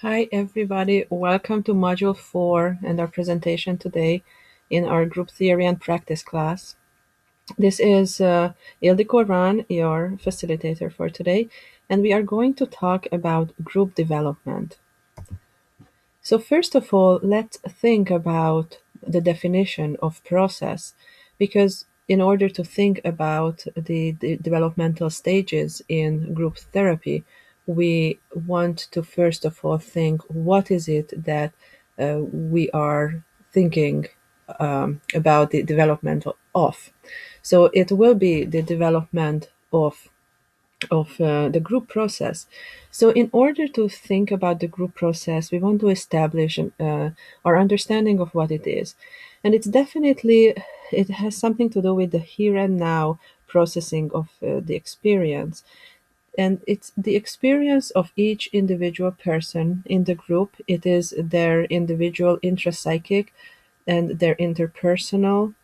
Hi, everybody. Welcome to Module 4 and our presentation today in our Group Theory and Practice class. This is Ildiko Ran, your facilitator for today, and we are going to talk about group development. So first of all, let's think about the definition of process, because in order to think about the developmental stages in group therapy, we want to first of all think what is it that we are thinking about the development of. So it will be the development of the group process. So, in order to think about the group process, we want to establish our understanding of what it is, and it has something to do with the here and now processing of the experience, and it's the experience of each individual person in the group. It is their individual intrapsychic and their interpersonal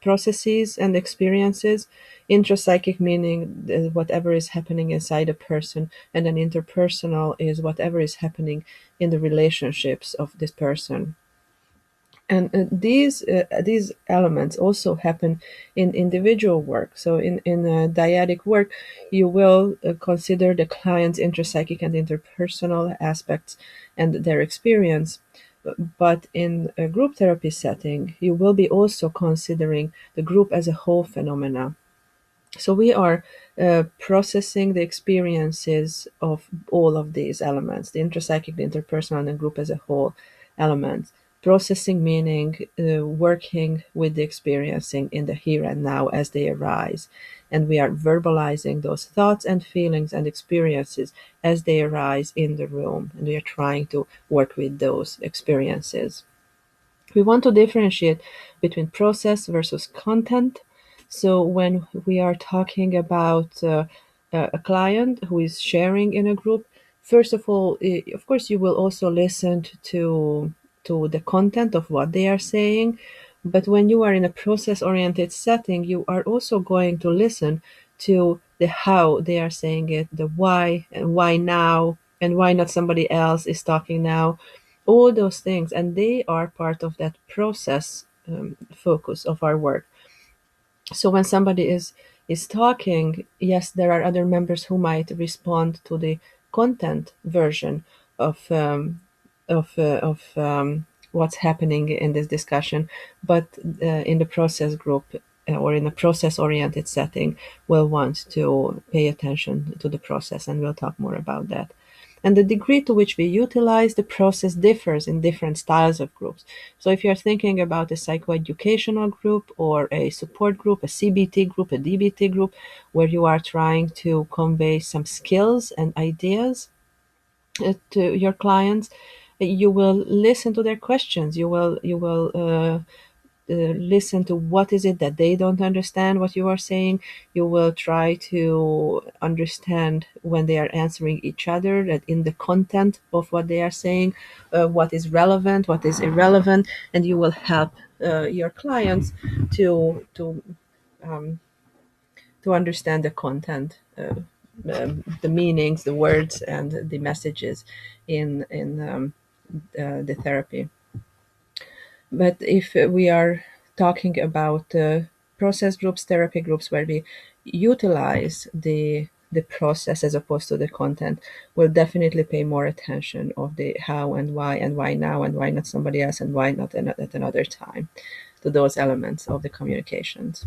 processes and experiences. Intrapsychic meaning whatever is happening inside a person, and then interpersonal is whatever is happening in the relationships of this person. And these elements also happen in individual work. So in dyadic work, you will consider the client's intrapsychic and interpersonal aspects and their experience. But in a group therapy setting, you will be also considering the group as a whole phenomena. So we are processing the experiences of all of these elements, the intrapsychic, the interpersonal, and the group as a whole elements. Processing meaning working with the experiencing in the here and now as they arise. And we are verbalizing those thoughts and feelings and experiences as they arise in the room. And we are trying to work with those experiences. We want to differentiate between process versus content. So when we are talking about a client who is sharing in a group, first of all, of course, you will also listen to the content of what they are saying. But when you are in a process-oriented setting, you are also going to listen to the how they are saying it, the why, and why now, and why not somebody else is talking now, all those things, and they are part of that process focus of our work. So when somebody is talking, yes, there are other members who might respond to the content version of what's happening in this discussion, but in the process group or in a process oriented setting, will want to pay attention to the process, and we'll talk more about that. And the degree to which we utilize the process differs in different styles of groups. So if you're thinking about a psychoeducational group or a support group, a CBT group, a DBT group, where you are trying to convey some skills and ideas to your clients, you will listen to their questions. You will listen to what is it that they don't understand what you are saying. You will try to understand when they are answering each other, that in the content of what they are saying, what is relevant, what is irrelevant, and you will help your clients to um, to understand the content, the meanings, the words, and the messages in the therapy. But if we are talking about process groups, therapy groups, where we utilize the process as opposed to the content, we'll definitely pay more attention of the how and why now, and why not somebody else, and why not at another time, to those elements of the communications.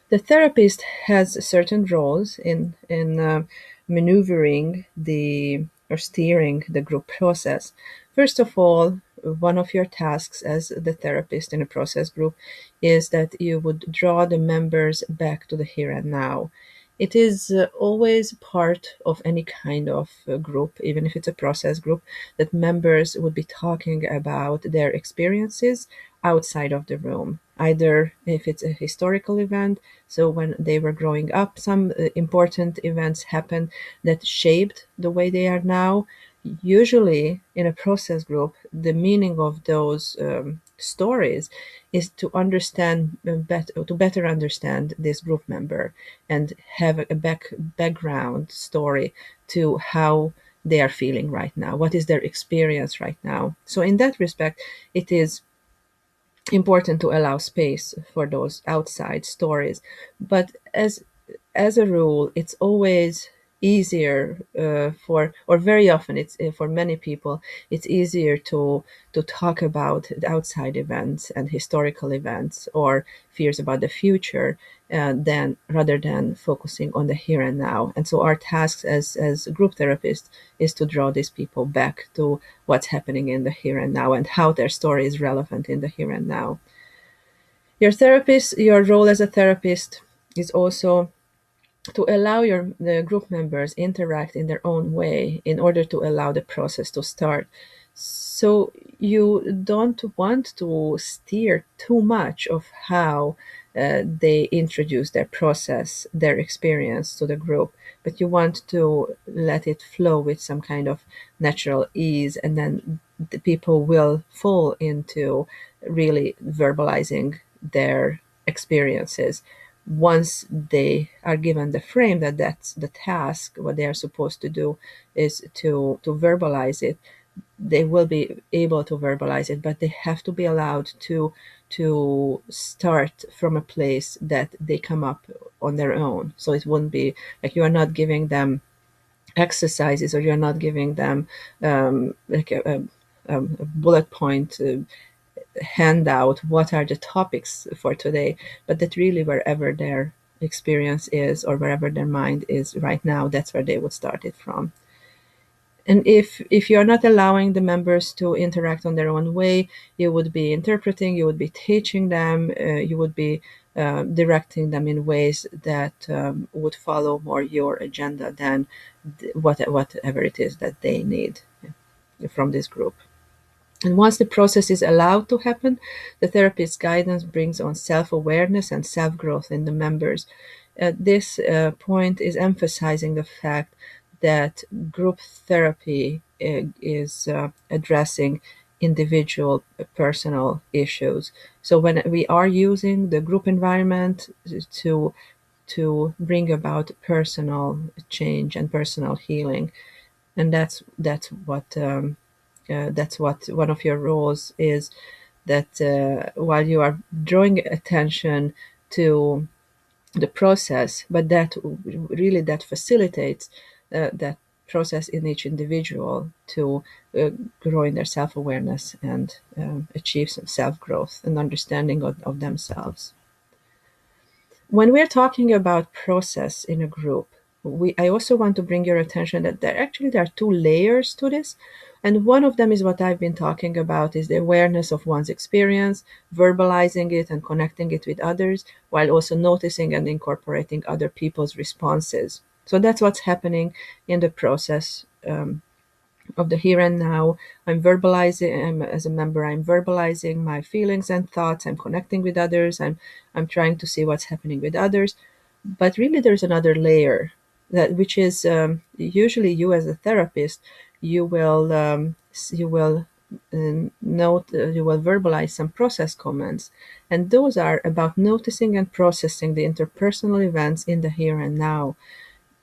The therapist has certain roles in maneuvering the or steering the group process. First of all, one of your tasks as the therapist in a process group is that you would draw the members back to the here and now. It is always part of any kind of group, even if it's a process group, that members would be talking about their experiences outside of the room. Either if it's a historical event, so when they were growing up, some important events happened that shaped the way they are now. Usually, in a process group, the meaning of those stories is to understand to better understand this group member, and have a background story to how they are feeling right now, what is their experience right now. So in that respect, it is important to allow space for those outside stories. But as a rule, it's always easier or very often it's for many people, it's easier to talk about outside events and historical events or fears about the future than rather than focusing on the here and now. And so our task as group therapists is to draw these people back to what's happening in the here and now and how their story is relevant in the here and now. Your role as a therapist is also to allow the group members interact in their own way in order to allow the process to start. So you don't want to steer too much of how they introduce their process, their experience to the group, but you want to let it flow with some kind of natural ease, and then the people will fall into really verbalizing their experiences once they are given the frame that that's the task. What they are supposed to do is to verbalize it. They will be able to verbalize it, but they have to be allowed to start from a place that they come up on their own. So it wouldn't be like you are not giving them exercises, or you're not giving them like a bullet point handout, what are the topics for today, but that really wherever their experience is or wherever their mind is right now, that's where they would start it from. And if you're not allowing the members to interact on their own way, you would be interpreting, you would be teaching them, you would be directing them in ways that would follow more your agenda than whatever it is that they need from this group. And once the process is allowed to happen, the therapist's guidance brings on self-awareness and self-growth in the members. At this point is emphasizing the fact that group therapy is addressing individual personal issues. So when we are using the group environment to bring about personal change and personal healing, and that's what one of your roles is, that while you are drawing attention to the process, but that really that facilitates that process in each individual to grow in their self-awareness and achieve some self-growth and understanding of themselves. When we're talking about process in a group, I also want to bring your attention that there are two layers to this. And one of them is what I've been talking about, is the awareness of one's experience, verbalizing it and connecting it with others, while also noticing and incorporating other people's responses. So that's what's happening in the process of the here and now. As a member, I'm verbalizing my feelings and thoughts. I'm connecting with others. I'm trying to see what's happening with others. But really, there's another layer which is usually you as a therapist, you will you will verbalize some process comments, and those are about noticing and processing the interpersonal events in the here and now.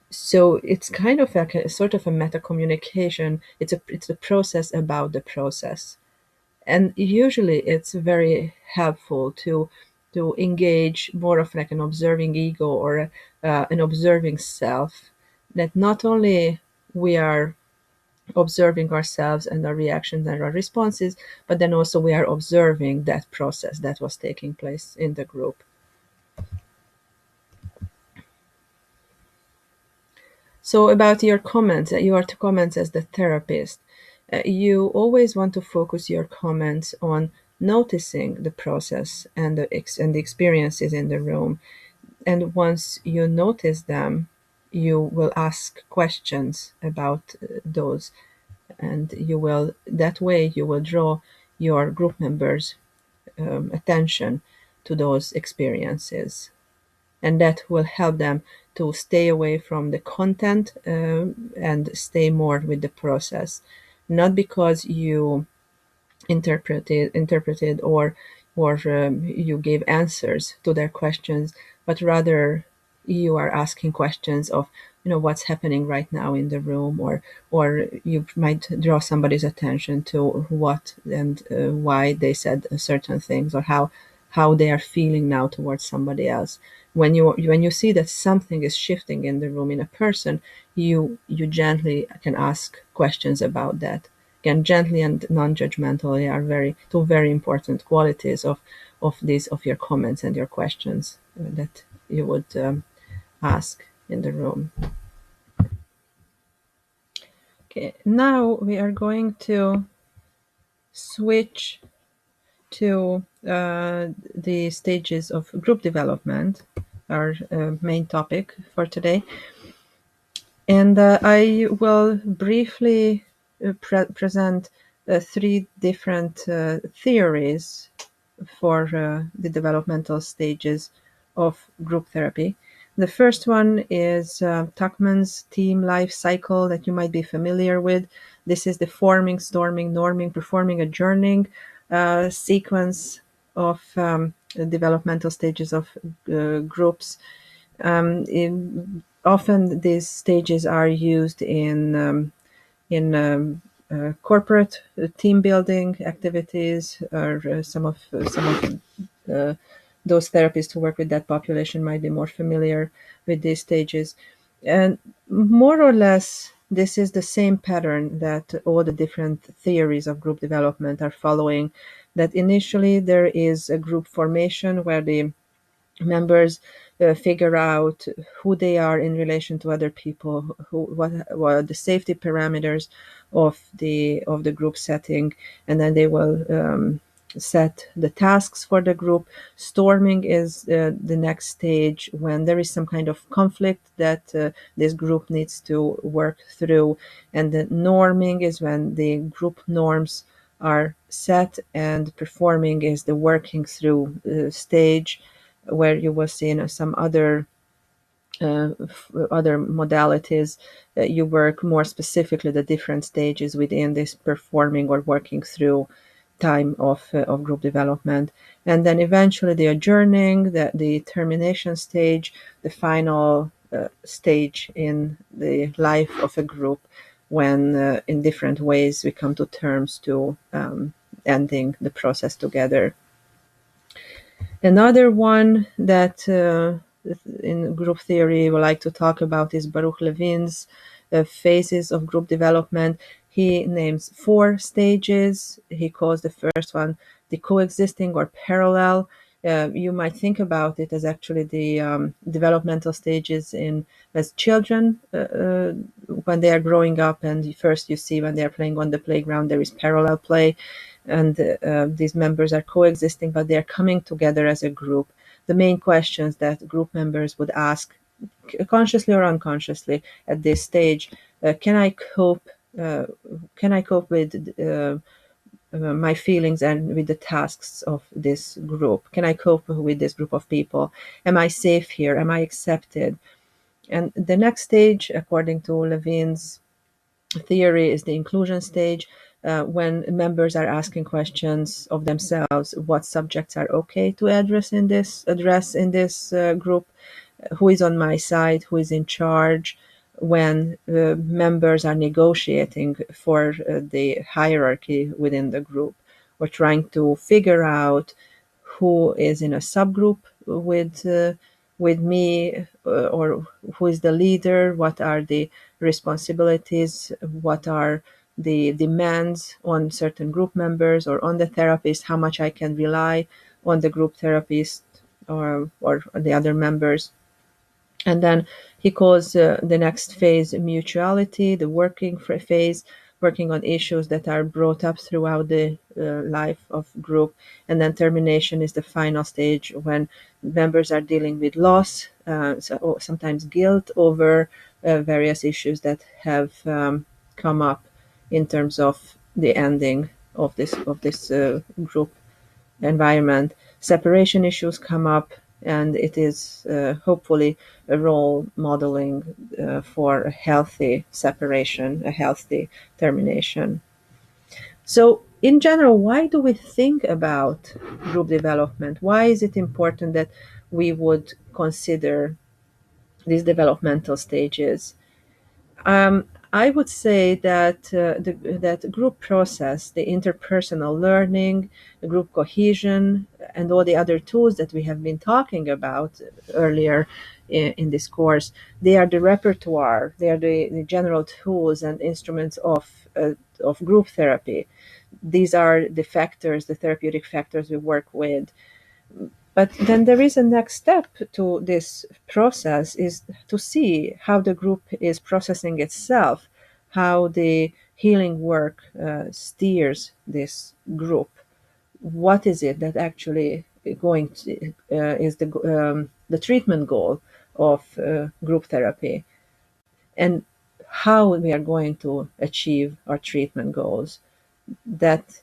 So it's kind of like a sort of a meta communication. It's a process about the process, and usually it's very helpful to engage more of like an observing ego or an observing self. That not only we are observing ourselves and our reactions and our responses, but then also we are observing that process that was taking place in the group. So about your comments as the therapist, you always want to focus your comments on noticing the process and the experiences in the room. And once you notice them, you will ask questions about those, and that way you will draw your group members' attention to those experiences, and that will help them to stay away from the content and stay more with the process, not because you interpreted or you gave answers to their questions, but rather you are asking questions of, what's happening right now in the room, or you might draw somebody's attention to what and why they said certain things, or how they are feeling now towards somebody else. When you see that something is shifting in the room in a person, you gently can ask questions about that. Again, gently and non-judgmentally are two very important qualities of your comments and your questions that you would ask in the room. Okay, now we are going to switch to the stages of group development, our main topic for today. And I will briefly present three different theories for the developmental stages of group therapy. The first one is Tuckman's team life cycle that you might be familiar with. This is the forming, storming, norming, performing, adjourning sequence of developmental stages of groups. Often these stages are used in corporate team building activities, or some of those therapists who work with that population might be more familiar with these stages. And more or less, this is the same pattern that all the different theories of group development are following. That initially there is a group formation where the members figure out who they are in relation to other people, what are the safety parameters of the group setting, and then they will set the tasks for the group. Storming is the next stage, when there is some kind of conflict that this group needs to work through, and the norming is when the group norms are set, and performing is the working through stage, where you will see some other modalities. You work more specifically the different stages within this performing or working through time of group development. And then eventually the adjourning, the termination stage, the final stage in the life of a group, when in different ways we come to terms to ending the process together. Another one that in group theory we like to talk about is Baruch Levin's phases of group development. He names 4 stages. He calls the first one the coexisting or parallel. You might think about it as actually the developmental stages as children when they are growing up, and first you see when they are playing on the playground there is parallel play, and these members are coexisting, but they are coming together as a group. The main questions that group members would ask, consciously or unconsciously, at this stage: can I cope? Can I cope with my feelings and with the tasks of this group? Can I cope with this group of people? Am I safe here? Am I accepted? And the next stage, according to Levin's theory, is the inclusion stage, when members are asking questions of themselves: what subjects are okay to address in this group, who is on my side, who is in charge, when members are negotiating for the hierarchy within the group, or trying to figure out who is in a subgroup with me, or who is the leader, what are the responsibilities, what are the demands on certain group members or on the therapist, how much I can rely on the group therapist or the other members. And then he calls the next phase mutuality, the working phase, working on issues that are brought up throughout the life of group. And then termination is the final stage, when members are dealing with loss, or sometimes guilt over various issues that have come up in terms of the ending of this group environment. Separation issues come up, and it is hopefully a role modeling for a healthy separation, a healthy termination. So, in general, why do we think about group development? Why is it important that we would consider these developmental stages. I would say that that group process, the interpersonal learning, the group cohesion, and all the other tools that we have been talking about earlier in this course, they are the repertoire. They are the general tools and instruments of group therapy. These are the factors, the therapeutic factors we work with. But then there is a next step to this process is to see how the group is processing itself, how the healing work steers this group. What is it that actually going to, is the treatment goal of group therapy, and how we are going to achieve our treatment goals? That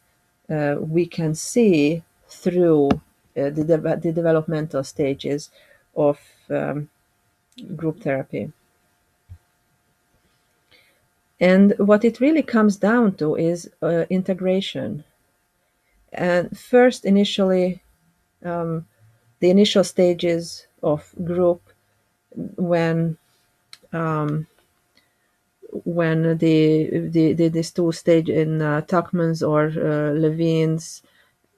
we can see through the developmental stages of group therapy. And what it really comes down to is integration. And first, initially, the initial stages of group, when these two stage in Tuckman's or Levine's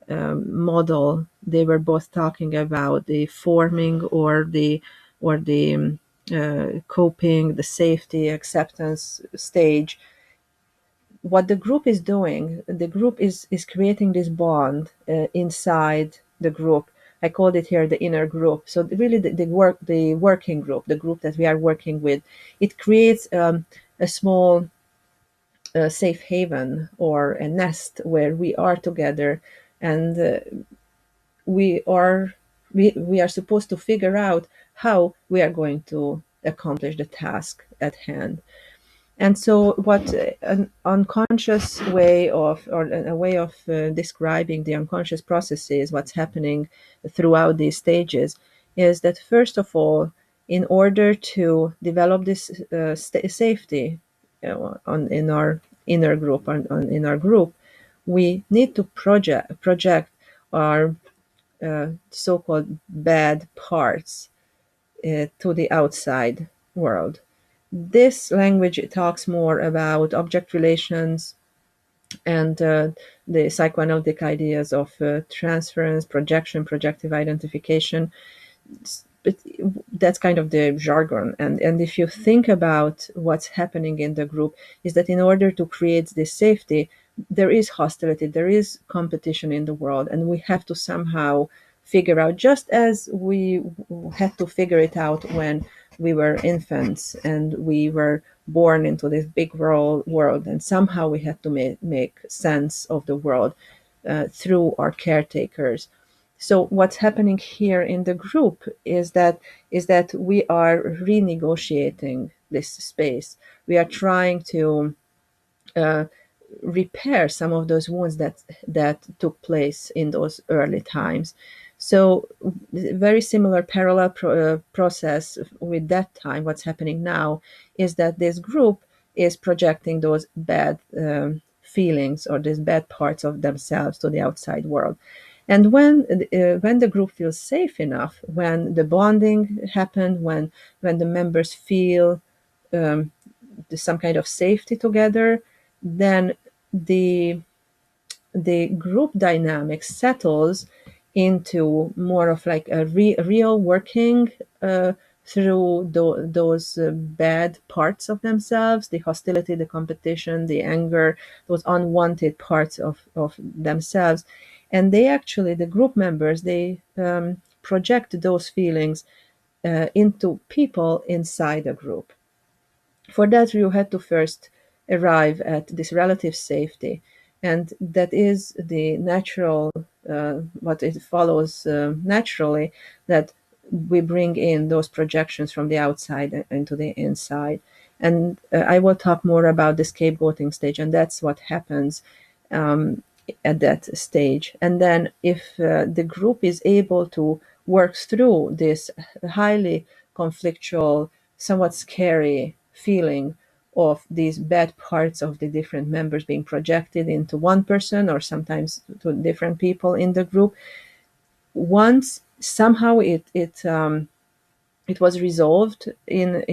model, they were both talking about the forming or the coping, the safety, acceptance stage. What the group is doing, the group is creating this bond inside the group. I called it here the inner group. So really, the working group, the group that we are working with, it creates a small safe haven or a nest where we are together, and we are we are supposed to figure out how we are going to accomplish the task at hand. And so what an unconscious way of, or a way of describing the unconscious processes, what's happening throughout these stages, is that first of all, in order to develop this safety in our inner group, in our group, we need to project our so-called bad parts to the outside world. This language talks more about object relations and the psychoanalytic ideas of transference, projection, projective identification. But that's kind of the jargon. And if you think about what's happening in the group, is that in order to create this safety, there is hostility, there is competition in the world, and we have to somehow figure out, just as we had to figure it out when we were infants and we were born into this big world, and somehow we had to make sense of the world through our caretakers. So what's happening here in the group is that we are renegotiating this space. We are trying to uh, repair some of those wounds that took place in those early times. So very similar parallel process with that time. What's happening now is that this group is projecting those bad feelings or these bad parts of themselves to the outside world. And when the group feels safe enough, when the bonding happened, when the members feel um, some kind of safety together, then the the group dynamic settles into more of like a real working through those bad parts of themselves, the hostility, the competition, the anger, those unwanted parts of themselves. And they actually, the group members, they project those feelings into people inside a group. For that, you had to first arrive at this relative safety, and that is the natural, what it follows naturally, that we bring in those projections from the outside into the inside. And I will talk more about the scapegoating stage, and that's what happens at that stage. And then, if the group is able to work through this highly conflictual, somewhat scary feeling of these bad parts of the different members being projected into one person or sometimes to different people in the group, once somehow it was resolved in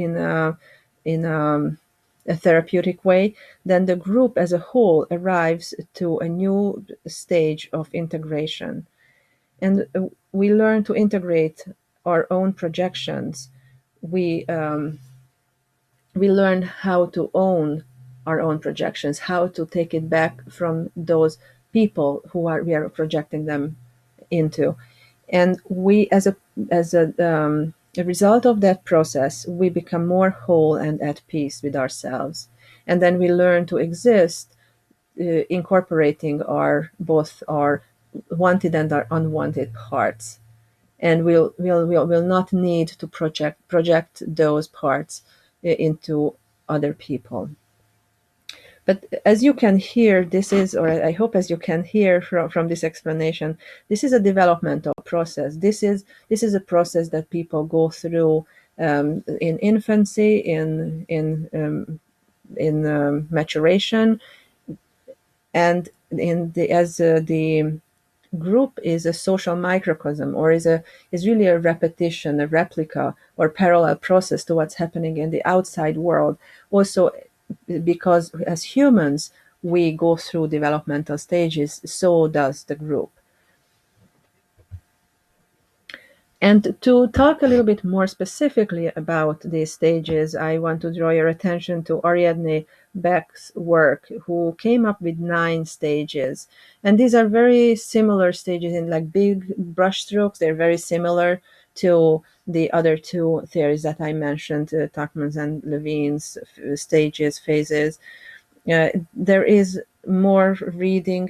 a therapeutic way, then the group as a whole arrives to a new stage of integration. And we learn to integrate our own projections. We learn how to own our own projections, how to take it back from those people we are projecting them into. And we, a result of that process, we become more whole and at peace with ourselves. And then we learn to exist, incorporating both our wanted and our unwanted parts. And we'll not need to project those parts into other people. But as you can hear, this is, or I hope as you can hear from this explanation, this is a developmental process. This is a process that people go through in infancy, in maturation, and as the group is a social microcosm, or is really a repetition, a replica or parallel process to what's happening in the outside world. Also, because as humans we go through developmental stages, so does the group. And to talk a little bit more specifically about these stages, I want to draw your attention to Ariadne Beck's work, who came up with 9 stages. And these are very similar stages in like big brushstrokes. They're very similar to the other 2 theories that I mentioned, Tuckman's and Levine's stages, phases. There is more reading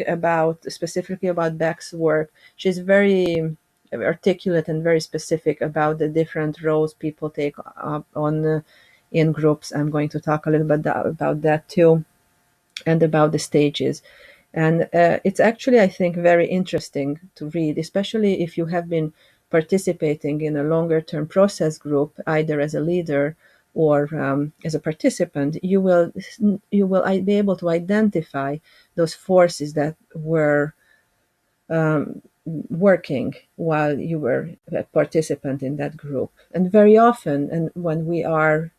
specifically about Beck's work. She's very articulate and very specific about the different roles people take up on in groups. I'm going to talk a little bit about that too, and about the stages. And it's actually, I think, very interesting to read, especially if you have been participating in a longer term process group, either as a leader or as a participant. You will be able to identify those forces that were working while you were a participant in that group. And very often, and when we are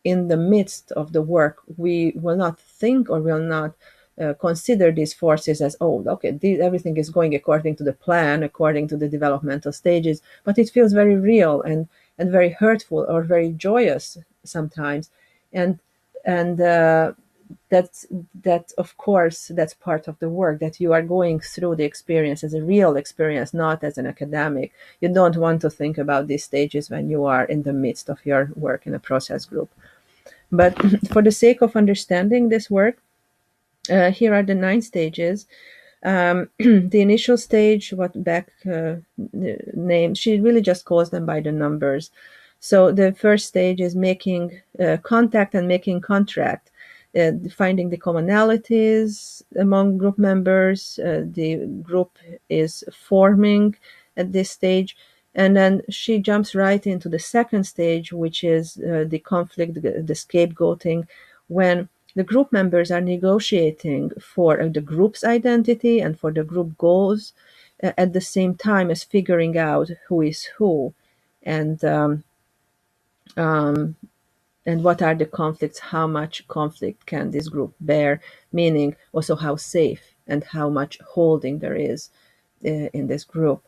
in the midst of the work, we will not think or will not consider these forces as, oh, okay, everything is going according to the plan, according to the developmental stages, but it feels very real and very hurtful or very joyous sometimes. And and that of course that's part of the work, that you are going through the experience as a real experience, not as an academic. You don't want to think about these stages when you are in the midst of your work in a process group. But for the sake of understanding this work, here are the 9 stages. The initial stage, what Beck named, she really just calls them by the numbers. So the first stage is making contact and making contract, finding the commonalities among group members. The group is forming at this stage. And then she jumps right into the second stage, which is the conflict, the scapegoating, when the group members are negotiating for the group's identity and for the group goals, at the same time as figuring out who is who, and um, um, and what are the conflicts, how much conflict can this group bear, meaning also how safe and how much holding there is in this group.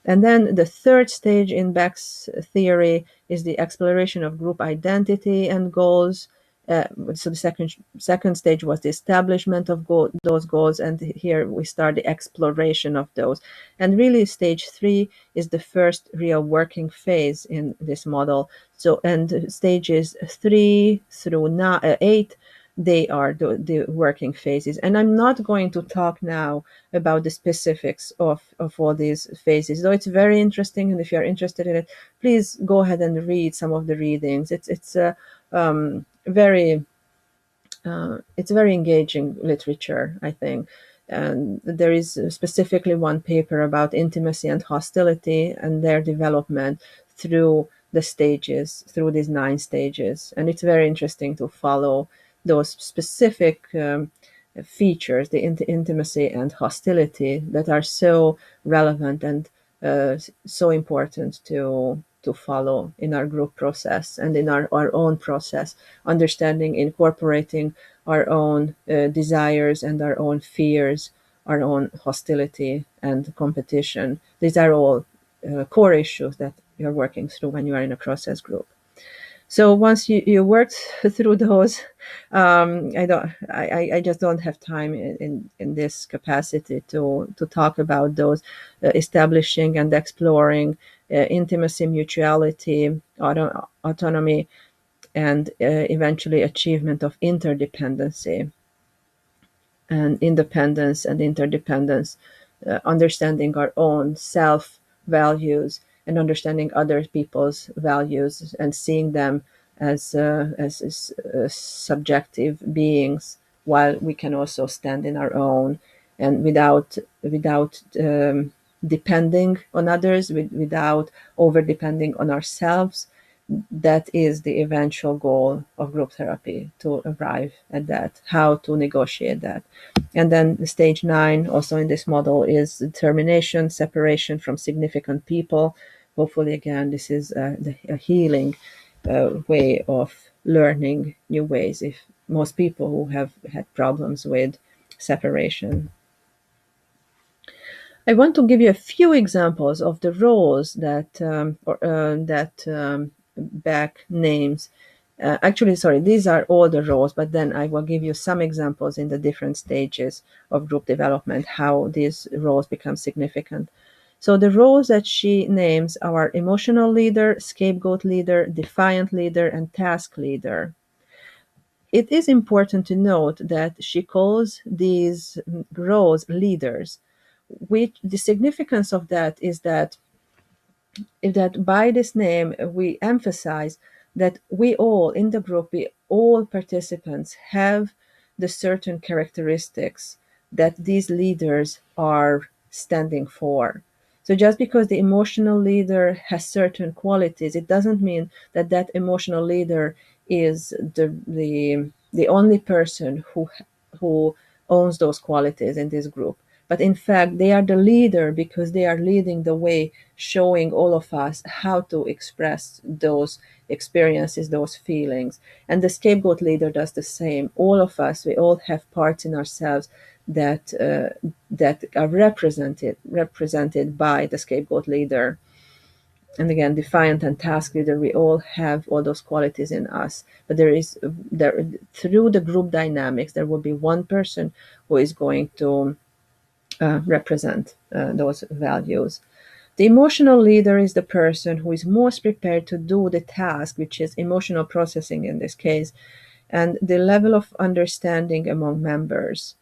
And then the third stage in Beck's theory is the exploration of group identity and goals. So the second stage was the establishment of those goals, and here we start the exploration of those. And really, stage 3 is the first real working phase in this model. So, and stages 3 through 8, they are the working phases. And I'm not going to talk now about the specifics of all these phases, though it's very interesting. And if you're interested in it, please go ahead and read some of the readings. It's very it's very engaging literature, I think. And there is specifically one paper about intimacy and hostility and their development through the stages, through these 9 stages. And it's very interesting to follow those specific features, the intimacy and hostility, that are so relevant and so important to to follow in our group process and in our own process, understanding, incorporating our own desires and our own fears, our own hostility and competition. These are all core issues that you're working through when you are in a process group. So once you worked through those, I just don't have time in this capacity to talk about those, establishing and exploring intimacy, mutuality, autonomy, and eventually achievement of interdependency and independence and interdependence, understanding our own self values and understanding other people's values and seeing them as subjective beings, while we can also stand in our own and without depending on others, without over depending on ourselves. That is the eventual goal of group therapy, to arrive at that, how to negotiate that. And then stage 9, also in this model, is termination, separation from significant people. Hopefully, again, this is a healing way of learning new ways, if most people who have had problems with separation. I want to give you a few examples of the roles that Beck names. Actually, sorry, these are all the roles, but then I will give you some examples in the different stages of group development, how these roles become significant. So the roles that she names are emotional leader, scapegoat leader, defiant leader, and task leader. It is important to note that she calls these roles leaders, which the significance of that is that by this name we emphasize that we all in the group, we all participants have the certain characteristics that these leaders are standing for. So just because the emotional leader has certain qualities, it doesn't mean that that emotional leader is the only person who owns those qualities in this group. But in fact, they are the leader because they are leading the way, showing all of us how to express those experiences, those feelings. And the scapegoat leader does the same. All of us, we all have parts in ourselves that are represented by the scapegoat leader. And again, defiant and task leader, we all have all those qualities in us. But there through the group dynamics, there will be one person who is going to represent those values. The emotional leader is the person who is most prepared to do the task, which is emotional processing in this case, and the level of understanding among members.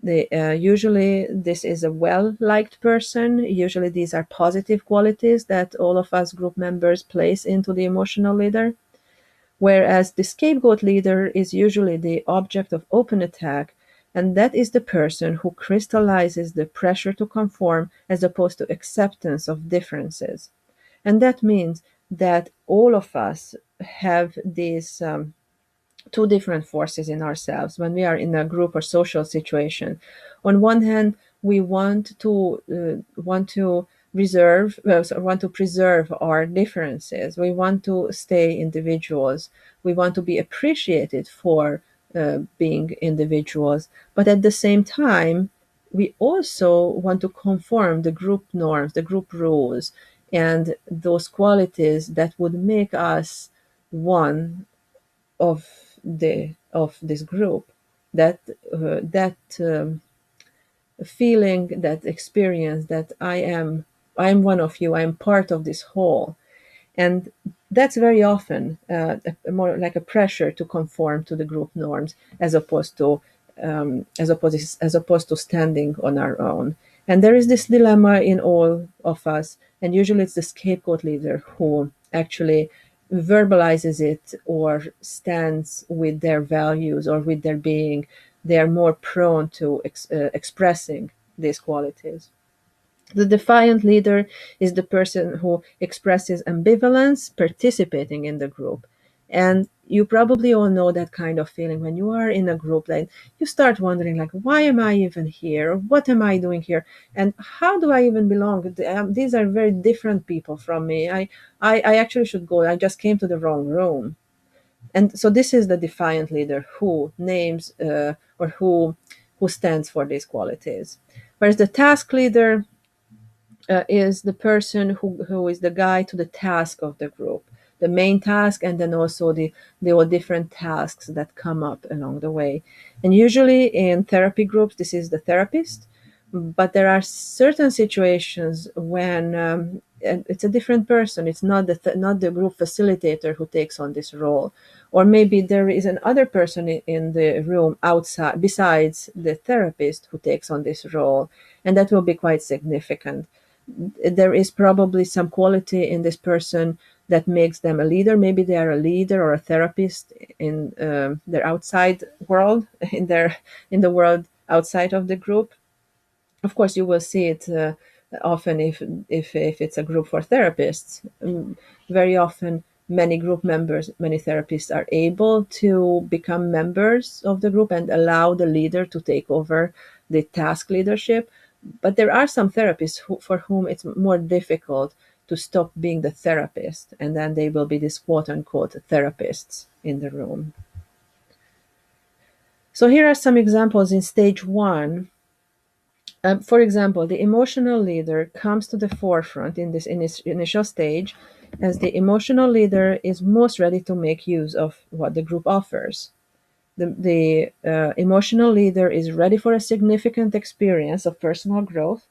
Usually this is a well-liked person. Usually these are positive qualities that all of us group members place into the emotional leader, whereas the scapegoat leader is usually the object of open attack, and that is the person who crystallizes the pressure to conform as opposed to acceptance of differences. And that means that all of us have these two different forces in ourselves when we are in a group or social situation. On one hand, we want to preserve our differences. We want to stay individuals. We want to be appreciated for being individuals. But at the same time, we also want to conform the group norms, the group rules, and those qualities that would make us one of this group. That feeling, that experience, that I'm one of you, I'm part of this whole. And that's very often more like a pressure to conform to the group norms, as opposed to standing on our own. And there is this dilemma in all of us, and usually it's the scapegoat leader who actually verbalizes it or stands with their values or with their being. They are more prone to expressing these qualities. The defiant leader is the person who expresses ambivalence participating in the group. And you probably all know that kind of feeling when you are in a group, like you start wondering, like, why am I even here? What am I doing here? And how do I even belong? These are very different people from me. I actually should go. I just came to the wrong room. And so this is the defiant leader who names or who stands for these qualities. Whereas the task leader is the person who is the guide to the task of the group, the main task, and then also the all different tasks that come up along the way. And usually in therapy groups, this is the therapist, but there are certain situations when it's a different person. It's not not the group facilitator who takes on this role, or maybe there is another person in the room outside besides the therapist who takes on this role, and that will be quite significant. There is probably some quality in this person that makes them a leader. Maybe they are a leader or a therapist in their outside world, in the world outside of the group. Of course, you will see it often if it's a group for therapists. Very often, many group members, many therapists are able to become members of the group and allow the leader to take over the task leadership. But there are some therapists for whom it's more difficult to stop being the therapist, and then they will be these quote unquote therapists in the room. So here are some examples in stage one. For example, the emotional leader comes to the forefront in this initial stage, as the emotional leader is most ready to make use of what the group offers. The emotional leader is ready for a significant experience of personal growth,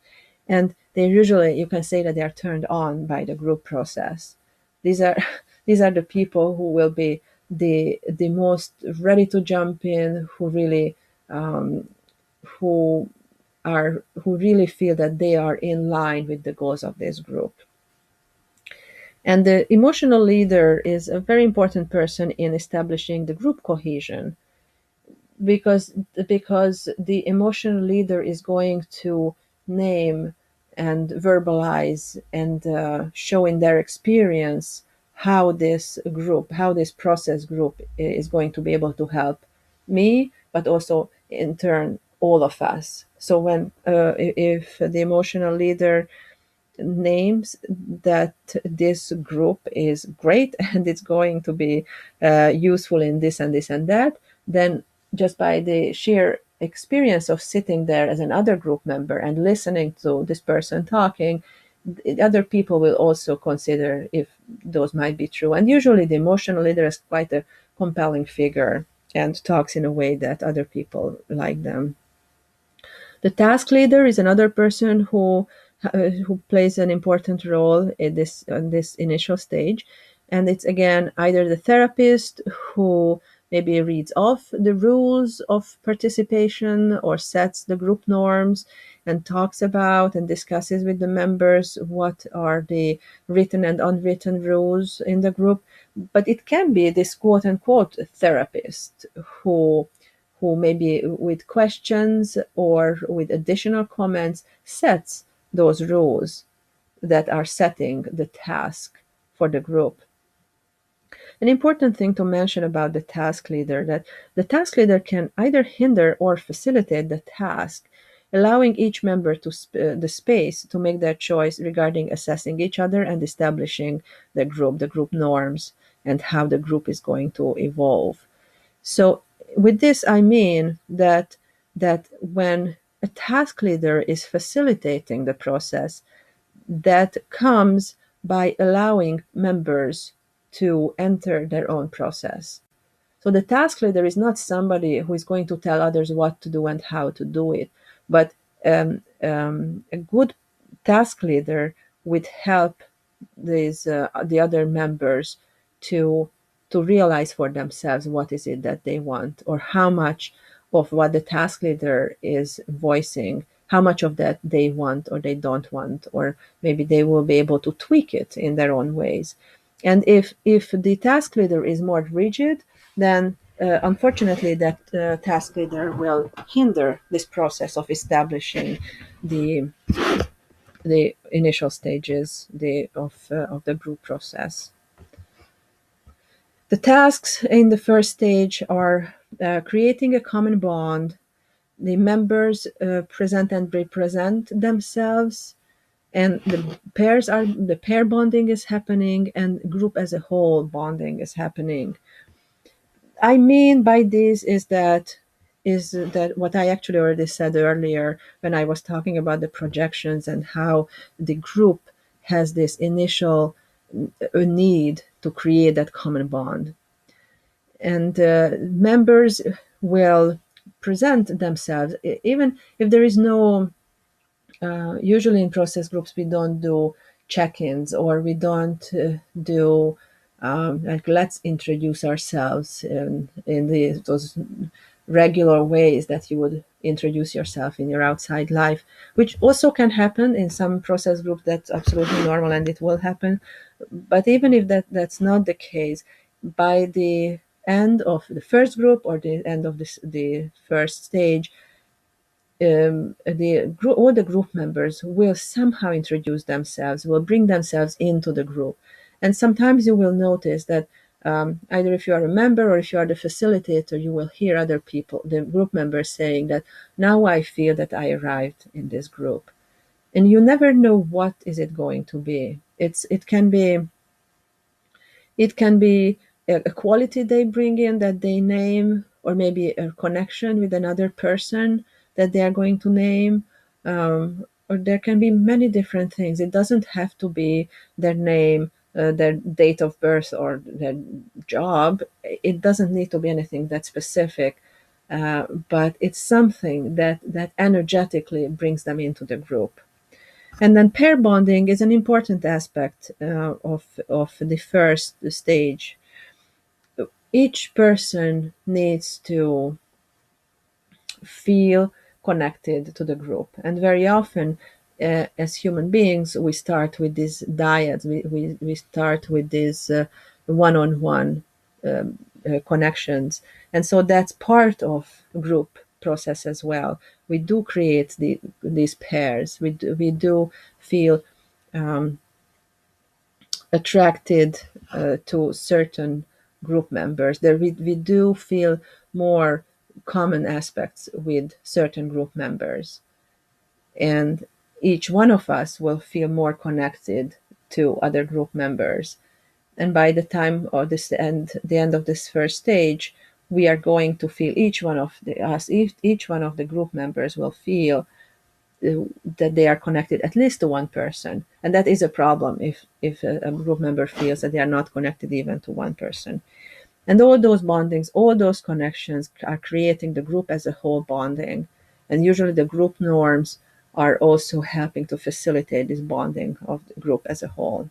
and they usually, you can say that they are turned on by the group process. These are these are the people who will be the most ready to jump in, who really who who really feel that they are in line with the goals of this group. And the emotional leader is a very important person in establishing the group cohesion, because the emotional leader is going to name and verbalize and show in their experience how this process group is going to be able to help me, but also in turn all of us. So when if the emotional leader names that this group is great and it's going to be useful in this and this and that, then just by the sheer experience of sitting there as another group member and listening to this person talking, other people will also consider if those might be true. And usually the emotional leader is quite a compelling figure and talks in a way that other people like them. The task leader is another person who plays an important role in this initial stage, and it's again either the therapist who maybe reads off the rules of participation or sets the group norms and talks about and discusses with the members what are the written and unwritten rules in the group. But it can be this quote unquote therapist who maybe with questions or with additional comments sets those rules that are setting the task for the group. An important thing to mention about the task leader, that the task leader can either hinder or facilitate the task, allowing each member to the space to make their choice regarding assessing each other and establishing the group norms, and how the group is going to evolve. So with this, I mean that when a task leader is facilitating the process, that comes by allowing members to enter their own process. So the task leader is not somebody who is going to tell others what to do and how to do it, but a good task leader would help the other members to realize for themselves what is it that they want, or how much of what the task leader is voicing, how much of that they want or they don't want, or maybe they will be able to tweak it in their own ways. And if the task leader is more rigid, then unfortunately that task leader will hinder this process of establishing the initial stages of the group process. The tasks in the first stage are creating a common bond. The members present and represent themselves, and the pair bonding is happening, and group as a whole bonding is happening. I mean by this is that what I actually already said earlier when I was talking about the projections and how the group has this initial need to create that common bond. And members will present themselves, even if there is no, usually in process groups, we don't do check ins, or we don't do like let's introduce ourselves in those regular ways that you would introduce yourself in your outside life, which also can happen in some process groups. That's absolutely normal and it will happen. But even if that's not the case, by the end of the first group or the end of the first stage, all the group members will somehow introduce themselves, will bring themselves into the group. And sometimes you will notice that either if you are a member or if you are the facilitator, you will hear other people, the group members, saying that now I feel that I arrived in this group. And you never know what is it going to be. It can be a quality they bring in that they name, or maybe a connection with another person that they are going to name. Or there can be many different things. It doesn't have to be their name, their date of birth, or their job. It doesn't need to be anything that specific. But it's something that energetically brings them into the group. And then pair bonding is an important aspect of the first stage. Each person needs to feel connected to the group. And very often, as human beings, we start with these dyads, we start with these one on one connections. And so that's part of group process as well. We do create these pairs, we do feel attracted to certain group members. There we do feel more common aspects with certain group members, and each one of us will feel more connected to other group members. And by the time of the end of this first stage, we are going to feel each one of the group members will feel that they are connected at least to one person, and that is a problem if a group member feels that they are not connected even to one person. And all those bondings, all those connections are creating the group as a whole bonding, and usually the group norms are also helping to facilitate this bonding of the group as a whole.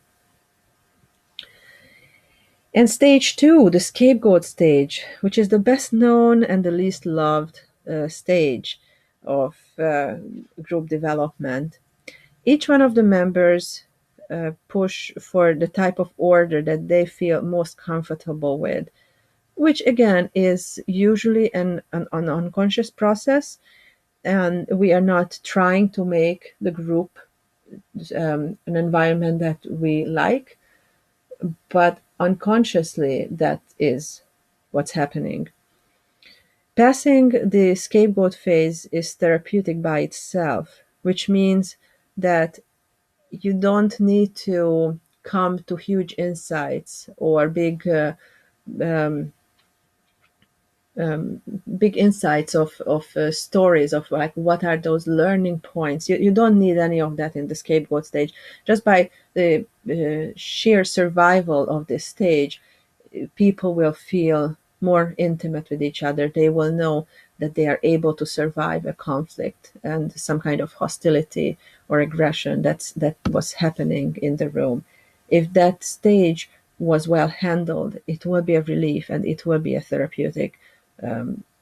And stage two, the scapegoat stage, which is the best known and the least loved stage of group development. Each one of the members push for the type of order that they feel most comfortable with, which again is usually an unconscious process. And we are not trying to make the group an environment that we like, but unconsciously that is what's happening. Passing the scapegoat phase is therapeutic by itself, which means that you don't need to come to huge insights or um, big insights of stories of like what are those learning points. You don't need any of that in the scapegoat stage. Just by the sheer survival of this stage, people will feel more intimate with each other. They will know that they are able to survive a conflict and some kind of hostility or aggression that was happening in the room. If that stage was well handled, it will be a relief and it will be a therapeutic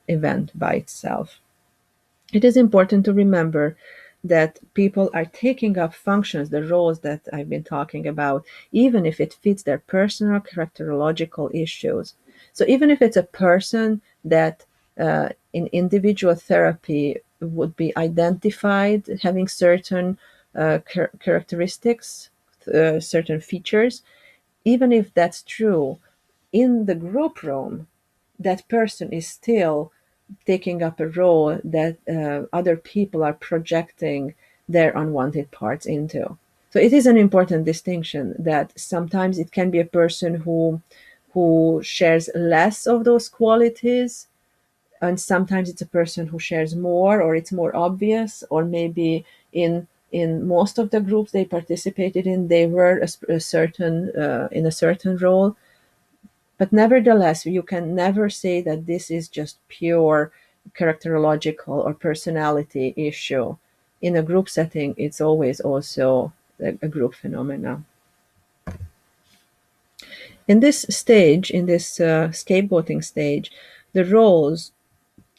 event by itself. It is important to remember that people are taking up functions, the roles that I've been talking about, even if it fits their personal characterological issues. So even if it's a person that in individual therapy would be identified having certain characteristics, certain features, even if that's true, in the group room, that person is still taking up a role that other people are projecting their unwanted parts into. So it is an important distinction that sometimes it can be a person who shares less of those qualities, and sometimes it's a person who shares more, or it's more obvious, or maybe in most of the groups they participated in, they were a certain in a certain role. But nevertheless, you can never say that this is just pure characterological or personality issue. In a group setting, it's always also a group phenomena. In this stage, in this scapegoating stage, the roles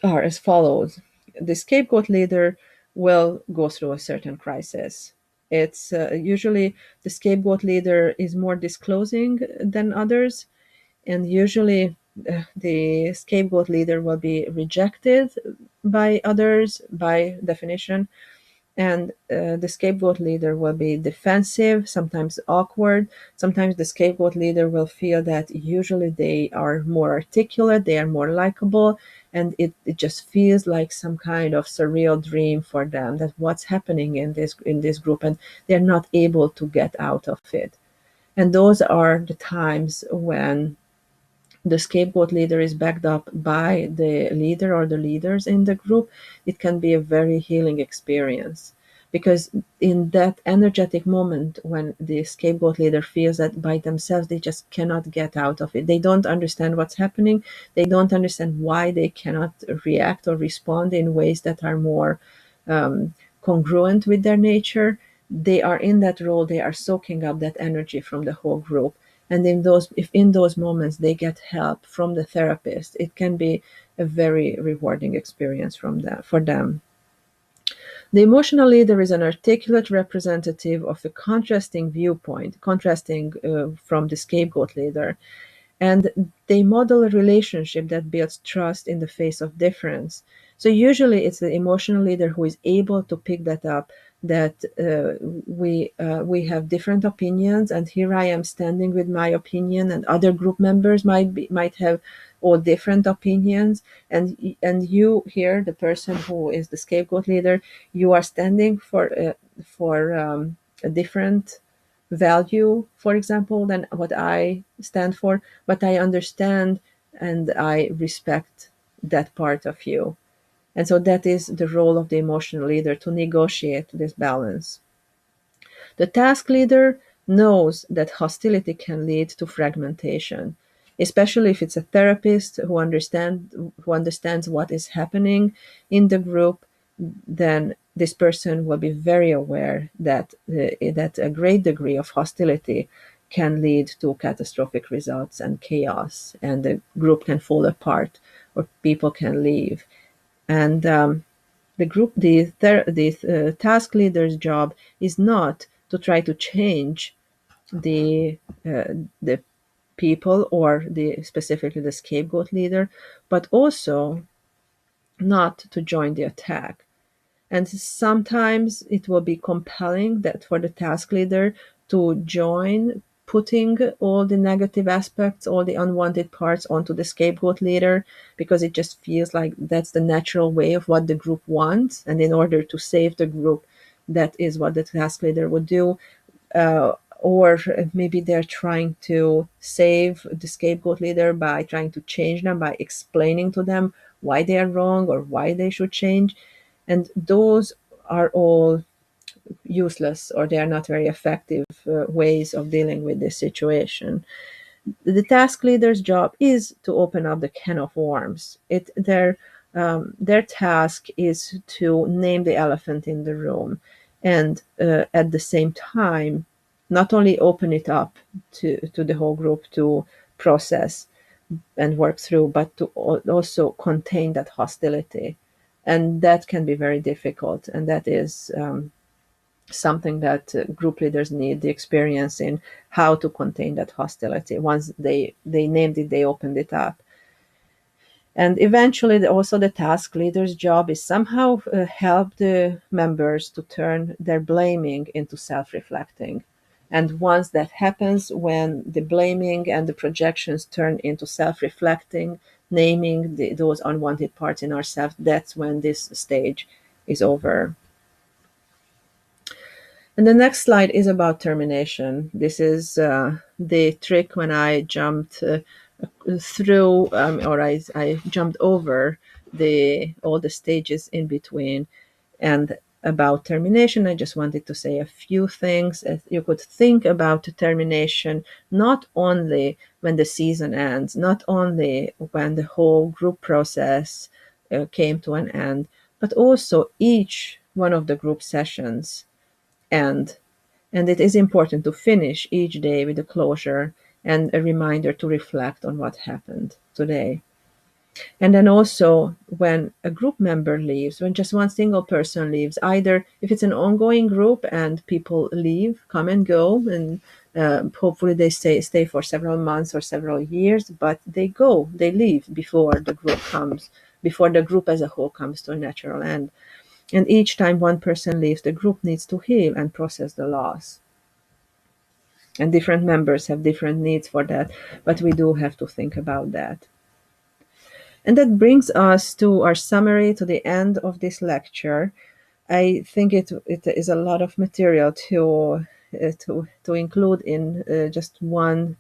are as follows. The scapegoat leader will go through a certain crisis. It's usually the scapegoat leader is more disclosing than others, and usually the scapegoat leader will be rejected by others by definition, and the scapegoat leader will be defensive, sometimes awkward. Sometimes the scapegoat leader will feel that usually they are more articulate, they are more likable, and it just feels like some kind of surreal dream for them, that what's happening in this group, and they're not able to get out of it. And those are the times when the scapegoat leader is backed up by the leader or the leaders in the group. It can be a very healing experience, because in that energetic moment when the scapegoat leader feels that by themselves they just cannot get out of it, they don't understand what's happening, they don't understand why they cannot react or respond in ways that are more congruent with their nature. They are in that role, they are soaking up that energy from the whole group. And if in those moments they get help from the therapist, it can be a very rewarding experience for them. The emotional leader is an articulate representative of a contrasting viewpoint, contrasting from the scapegoat leader, and they model a relationship that builds trust in the face of difference. So usually it's the emotional leader who is able to pick that up, that we have different opinions, and here I am standing with my opinion, and other group members might have all different opinions, and you here, the person who is the scapegoat leader, you are standing for a different value, for example, than what I stand for, but I understand and I respect that part of you. And so that is the role of the emotional leader, to negotiate this balance. The task leader knows that hostility can lead to fragmentation, especially if it's a therapist who understands what is happening in the group. Then this person will be very aware that a great degree of hostility can lead to catastrophic results and chaos, and the group can fall apart or people can leave. And the task leader's job is not to try to change the people, or specifically the scapegoat leader, but also not to join the attack. And sometimes it will be compelling that for the task leader to join putting all the negative aspects, all the unwanted parts onto the scapegoat leader, because it just feels like that's the natural way of what the group wants. And in order to save the group, that is what the task leader would do. Or maybe they're trying to save the scapegoat leader by trying to change them, by explaining to them why they are wrong or why they should change. And those are all useless, or they are not very effective ways of dealing with this situation. The task leader's job is to open up the can of worms. Their task is to name the elephant in the room, and at the same time, not only open it up to the whole group to process and work through, but to also contain that hostility. And that can be very difficult. And that is something that group leaders need the experience in, how to contain that hostility. Once they named it, they opened it up. And eventually, also the task leader's job is somehow help the members to turn their blaming into self-reflecting. And once that happens, when the blaming and the projections turn into self-reflecting, naming those unwanted parts in ourselves, that's when this stage is over. And the next slide is about termination. This is the trick when I jumped through, or I jumped over all the stages in between. And about termination, I just wanted to say a few things. You could think about termination not only when the season ends, not only when the whole group process came to an end, but also each one of the group sessions end. And it is important to finish each day with a closure and a reminder to reflect on what happened today. And then also, when a group member leaves, when just one single person leaves, either if it's an ongoing group and people leave, come and go, and hopefully they stay for several months or several years, but they leave before the group as a whole comes to a natural end. And each time one person leaves, the group needs to heal and process the loss. And different members have different needs for that, but we do have to think about that. And that brings us to our summary, to the end of this lecture. I think it is a lot of material to include in just one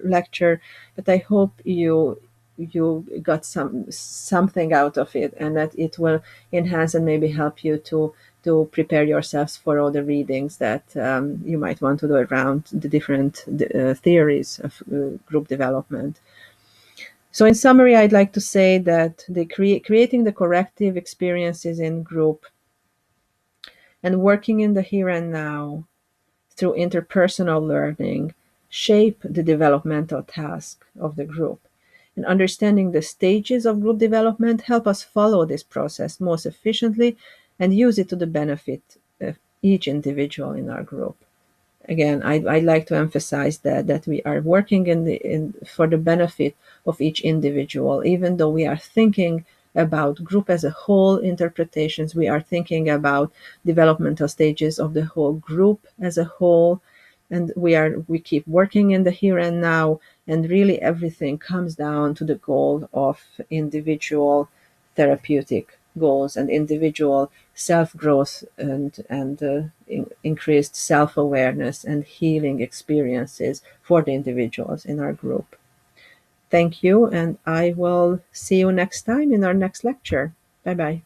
lecture, but I hope you got something out of it, and that it will enhance and maybe help you to prepare yourselves for all the readings that you might want to do around the different theories of group development. So in summary, I'd like to say that creating the corrective experiences in group and working in the here and now through interpersonal learning shape the developmental task of the group. And understanding the stages of group development help us follow this process most efficiently and use it to the benefit of each individual in our group. Again, I'd like to emphasize that we are working for the benefit of each individual, even though we are thinking about group as a whole interpretations, we are thinking about developmental stages of the whole group as a whole, and we keep working in the here and now, and really everything comes down to the goal of individual therapeutic goals and individual self-growth and increased self-awareness and healing experiences for the individuals in our group. Thank you, and I will see you next time in our next lecture. Bye-bye.